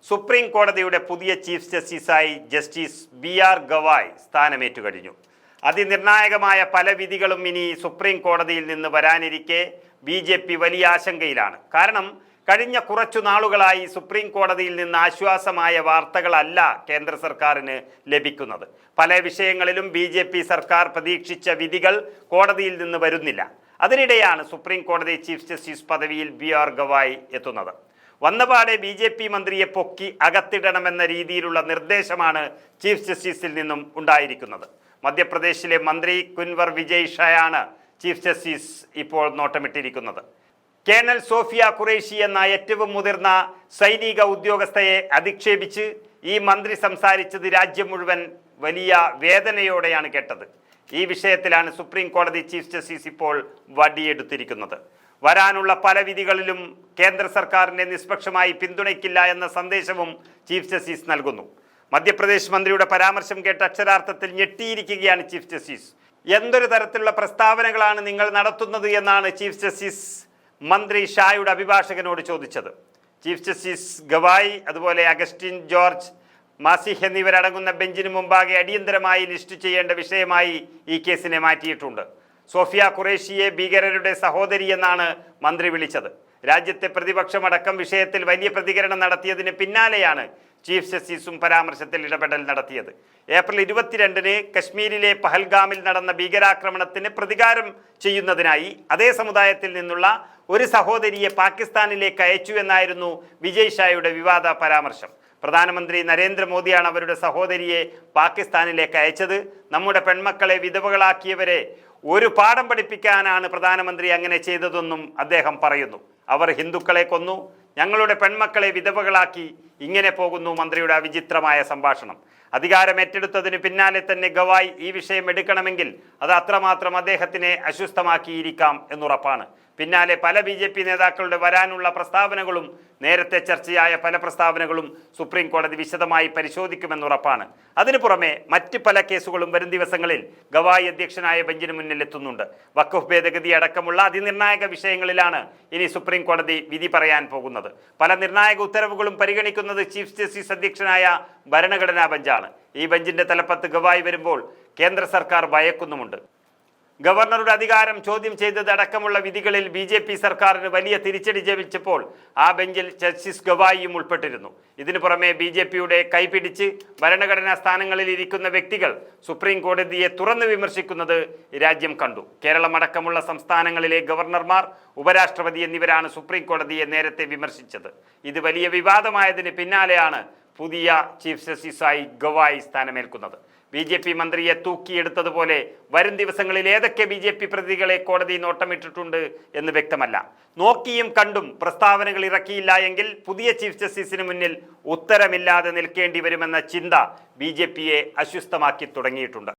Supreme കോടതിയുടെ പുതിയ chief ജസ്റ്റിസായി justice BR Gavai സ്ഥാനമേറ്റു കഴിഞ്ഞു. അതിനിർണായകമായ പല വിധികളും ഇനി സുപ്രീം കോടതിയിൽ നിന്ന് വരാനിരിക്കെ BJP വലിയ ആശങ്കയിലാണ്. കാരണം കഴിഞ്ഞ കുറച്ചു നാളുകളായി സുപ്രീം കോടതിയിൽ നിന്ന് ആശ്വാസമായ വാർത്തകളല്ല കേന്ദ്ര സർക്കാരിന് ലഭിക്കുന്നത്. പല വിഷയങ്ങളിലും BJP സർക്കാർ പ്രതീക്ഷിച്ച വിധികൾ കോടതിയിൽ നിന്ന് വരുന്നില്ല. അതിനിടെയാണ് സുപ്രീം കോടതി ചീഫ് ജസ്റ്റിസ് പദവിയിൽ BR ഗവായ് എത്തുന്നത്. വന്നപാടെ BJP മന്ത്രിയെ പൊക്കി അകത്തിടണമെന്ന രീതിയിലുള്ള നിർദ്ദേശമാണ് ചീഫ് ജസ്റ്റിസിൽ നിന്നും ഉണ്ടായിരിക്കുന്നത്. മധ്യപ്രദേശിലെ മന്ത്രി കുൻവർ വിജയ് ഷായാണ് ചീഫ് ജസ്റ്റിസ് ഇപ്പോൾ നോട്ടമിട്ടിരിക്കുന്നത്. കേണൽ സോഫിയ ഖുറേഷി എന്ന ഏറ്റവും മുതിർന്ന സൈനിക ഉദ്യോഗസ്ഥയെ അധിക്ഷേപിച്ച് ഈ മന്ത്രി സംസാരിച്ചത് രാജ്യം മുഴുവൻ വലിയ വേദനയോടെയാണ് കേട്ടത്. ഈ വിഷയത്തിലാണ് സുപ്രീം കോടതി ചീഫ് ജസ്റ്റിസ് ഇപ്പോൾ വടിയെടുത്തിരിക്കുന്നത്. വരാനുള്ള പല വിധികളിലും കേന്ദ്ര സർക്കാരിനെ നിഷ്പക്ഷമായി പിന്തുണയ്ക്കില്ല എന്ന സന്ദേശവും ചീഫ് ജസ്റ്റിസ് നൽകുന്നു. മധ്യപ്രദേശ് മന്ത്രിയുടെ പരാമർശം കേട്ട് അക്ഷരാർത്ഥത്തിൽ ഞെട്ടിയിരിക്കുകയാണ് ചീഫ് ജസ്റ്റിസ്. എന്തൊരു തരത്തിലുള്ള പ്രസ്താവനകളാണ് നിങ്ങൾ നടത്തുന്നത് എന്നാണ് ചീഫ് ജസ്റ്റിസ് മന്ത്രി ഷായുടെ അഭിഭാഷകനോട് ചോദിച്ചത്. ചീഫ് ജസ്റ്റിസ് ഗവായ്, അതുപോലെ അഗസ്റ്റിൻ ജോർജ്, മാസിഹ് എന്നിവരടങ്ങുന്ന ബെഞ്ചിന് മുമ്പാകെ അടിയന്തരമായി ലിസ്റ്റ് ചെയ്യേണ്ട വിഷയമായി ഈ കേസിനെ മാറ്റിയിട്ടുണ്ട്. സോഫിയ ഖുറേഷിയെ ഭീകരരുടെ സഹോദരി എന്നാണ് മന്ത്രി വിളിച്ചത്. രാജ്യത്തെ പ്രതിപക്ഷമടക്കം വിഷയത്തിൽ വലിയ പ്രതികരണം നടത്തിയതിന് പിന്നാലെയാണ് ചീഫ് ജസ്റ്റിസും പരാമർശത്തിൽ ഇടപെടൽ നടത്തിയത്. ഏപ്രിൽ 22-ന് കശ്മീരിലെ പഹൽഗാമിൽ നടന്ന ഭീകരാക്രമണത്തിന് പ്രതികാരം ചെയ്യുന്നതിനായി അതേ സമുദായത്തിൽ നിന്നുള്ള ഒരു സഹോദരിയെ പാകിസ്ഥാനിലേക്ക് അയച്ചു എന്നായിരുന്നു വിജയ് ഷായുടെ വിവാദ പരാമർശം. പ്രധാനമന്ത്രി നരേന്ദ്രമോദിയാണ് അവരുടെ സഹോദരിയെ പാകിസ്ഥാനിലേക്ക് അയച്ചത്. നമ്മുടെ പെൺമക്കളെ വിധവകളാക്കിയവരെ ഒരു പാഠം പഠിപ്പിക്കാനാണ് പ്രധാനമന്ത്രി അങ്ങനെ ചെയ്തതെന്നും അദ്ദേഹം പറയുന്നു. അവർ ഹിന്ദുക്കളെ കൊന്നു, ഞങ്ങളുടെ പെൺമക്കളെ വിധവകളാക്കി. ഇങ്ങനെ പോകുന്നു മന്ത്രിയുടെ വിചിത്രമായ സംഭാഷണം. അധികാരം ഏറ്റെടുത്തതിന് പിന്നാലെ തന്നെ ഗവായ് ഈ വിഷയം എടുക്കണമെങ്കിൽ അത് അത്രമാത്രം അദ്ദേഹത്തിനെ അസ്വസ്ഥമാക്കിയിരിക്കാം എന്നുറപ്പാണ്. പിന്നാലെ പല BJP നേതാക്കളുടെ വരാനുള്ള പ്രസ്താവനകളും നേരത്തെ ചർച്ചയായ പല പ്രസ്താവനകളും സുപ്രീം കോടതി വിശദമായി പരിശോധിക്കുമെന്നുറപ്പാണ്. അതിനു പുറമെ മറ്റ് പല കേസുകളും വരും ദിവസങ്ങളിൽ ഗവായ് അധ്യക്ഷനായ ബെഞ്ചിന് മുന്നിൽ എത്തുന്നുണ്ട്. വഖഫ് ഭേദഗതി അടക്കമുള്ള അതിനിർണായക വിഷയങ്ങളിലാണ് ഇനി സുപ്രീം കോടതി വിധി പറയാൻ പോകുന്നത്. പല നിർണായക ഉത്തരവുകളും പരിഗണിക്കുന്നത് ചീഫ് ജസ്റ്റിസ് അധ്യക്ഷനായ ഭരണഘടനാ ബെഞ്ചാണ്. ഈ ബെഞ്ചിന്റെ തലപ്പത്ത് ഗവായ് വരുമ്പോൾ കേന്ദ്ര സർക്കാർ ഭയക്കുന്നുമുണ്ട്. ഗവർണറുടെ അധികാരം ചോദ്യം ചെയ്തത് അടക്കമുള്ള വിധികളിൽ BJP സർക്കാരിന് വലിയ തിരിച്ചടി ലഭിച്ചപ്പോൾ ആ ബെഞ്ചിൽ ജസ്റ്റിസ് ഗവായിയും ഉൾപ്പെട്ടിരുന്നു. ഇതിനു പുറമെ BJPയുടെ കൈപിടിച്ച് ഭരണഘടനാ സ്ഥാനങ്ങളിൽ ഇരിക്കുന്ന വ്യക്തികൾ സുപ്രീം കോടതിയെ തുറന്നു വിമർശിക്കുന്നത് രാജ്യം കണ്ടു. കേരളമടക്കമുള്ള സംസ്ഥാനങ്ങളിലെ ഗവർണർമാർ, ഉപരാഷ്ട്രപതി എന്നിവരാണ് സുപ്രീം കോടതിയെ നേരത്തെ വിമർശിച്ചത്. ഇത് വലിയ വിവാദമായതിന് പിന്നാലെയാണ് പുതിയ ചീഫ് ജസ്റ്റിസായി ഗവായ് സ്ഥാനമേൽക്കുന്നത്. BJP മന്ത്രിയെ തൂക്കിയെടുത്തതുപോലെ വരും ദിവസങ്ങളിൽ ഏതൊക്കെ BJP പ്രതികളെ കോടതി നോട്ടമിട്ടിട്ടുണ്ട് എന്ന് വ്യക്തമല്ല. നോക്കിയും കണ്ടും പ്രസ്താവനകൾ ഇറക്കിയില്ല എങ്കിൽ പുതിയ ചീഫ് ജസ്റ്റിസിന് മുന്നിൽ ഉത്തരമില്ലാതെ നിൽക്കേണ്ടി വരുമെന്ന ചിന്ത BJPയെ അസ്വസ്ഥമാക്കി തുടങ്ങിയിട്ടുണ്ട്.